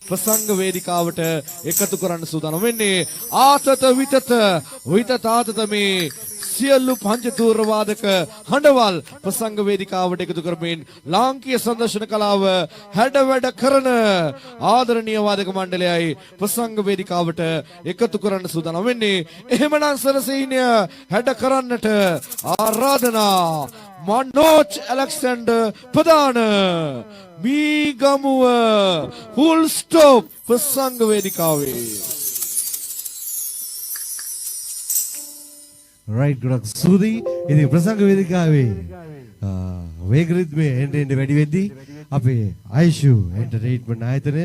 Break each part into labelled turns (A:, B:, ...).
A: ප්‍රසංග වේදිකාවට එකතු කරන්න සූදානම් වෙන්නේ ආතත විතත මේ සියලු පංචතූර වාදක හඬවල් ප්‍රසංග වේදිකාවට එකතු කරමින් ලාංකීය සංදර්ශන කලාව හැඩවැඩ කරන ආදරණීය වාදක මණ්ඩලයයි ප්‍රසංග වේදිකාවට එකතු කරන්න සූදානම් වෙන්නේ. එහෙමනම් සරසීනය හැඩ කරන්නට ආරාධනා මනෝජ් ඇලෙක්සැන්ඩර් ප්‍රධාන මීගමුව ෆුල් ස්ටොප් ප්‍රසංග වේදිකාවේ.
B: Right, ගොඩක් සූදී. ඉතින් ප්‍රසංග වේදිකාවේ වේග රිද්මේ එන්න වැඩි වෙද්දී අපේ ආයුෂු එන්ටර්ටේන්මන්ට් ආයතනය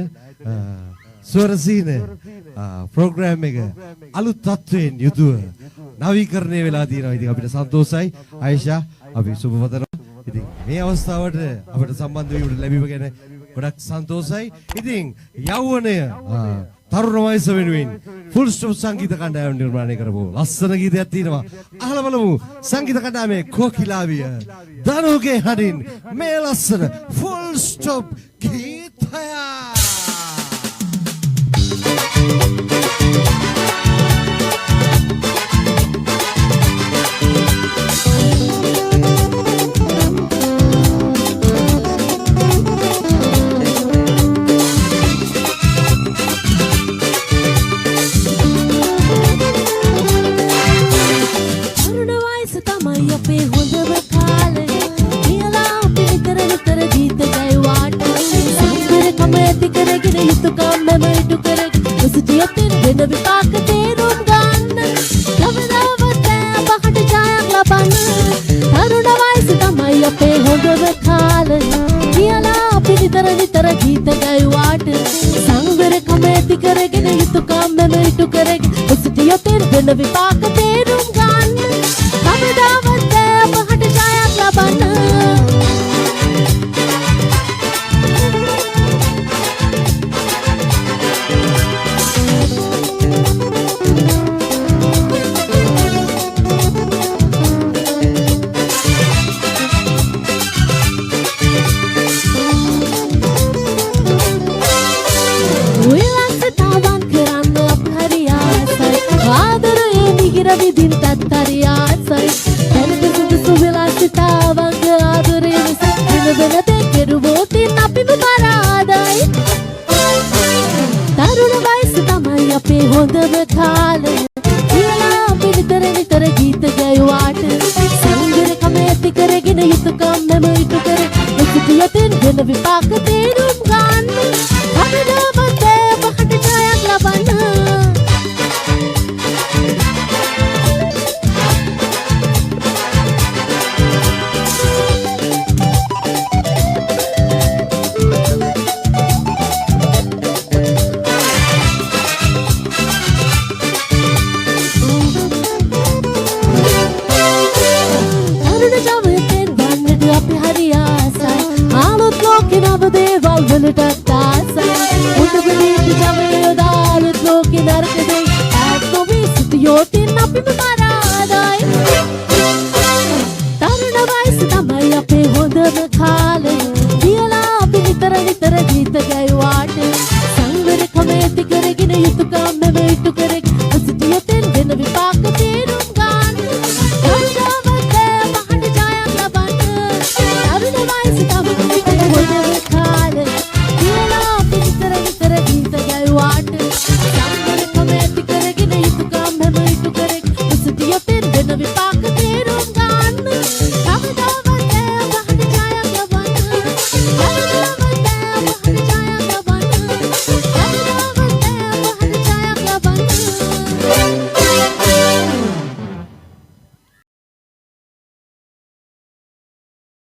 B: ස්වරසීන ප්‍රෝග්‍රෑම් එක අලුත් තත්වයෙන් යුතුව නවීකරණය වෙලා තියෙනවා. ඉතින් අපිට සන්තෝෂයි ආයිෂා අපි සුබපතනවා. ඉතින් මේ අවස්ථාවට අපිට සම්බන්ධ වීමට ලැබීම ගැන ගොඩක් සන්තෝෂයි. ඉතින් යෞවනය තරුණ වයස වෙනුවෙන් ෆුල් ස්ටොප් සංගීත කණ්ඩායම නිර්මාණය කරපු ලස්සන ගීතයක් තියෙනවා. අහලා බලමු සංගීත කණ්ඩායමේ කෝකිලාවිය දනුගේ හඬින් මේ ලස්සන ෆුල් ස්ටොප් ගීතය.
C: විපාක තේරුම් ගන්න කවදාවත් අපහට ජයක් ලබන්න හොඳම කාලය කියලා අපි නිතර ගීත ගැයුවාට සංගරකම ඇති කරගෙන යුතුයකම් මෙම ඉටු කර සිටියතින් වෙන විපාක තේරුම් ගන්න කවදාවත් අපහට ජයක් ලබන්න වලට ආසයි උඩගලී ජවය දාලුත් ලෝකේ නරක දෙයි ඇත් නොවී සිටියෝතින් අපිම පරාදයි තරුණ වයස තමයි අපේ හොඳම කාලය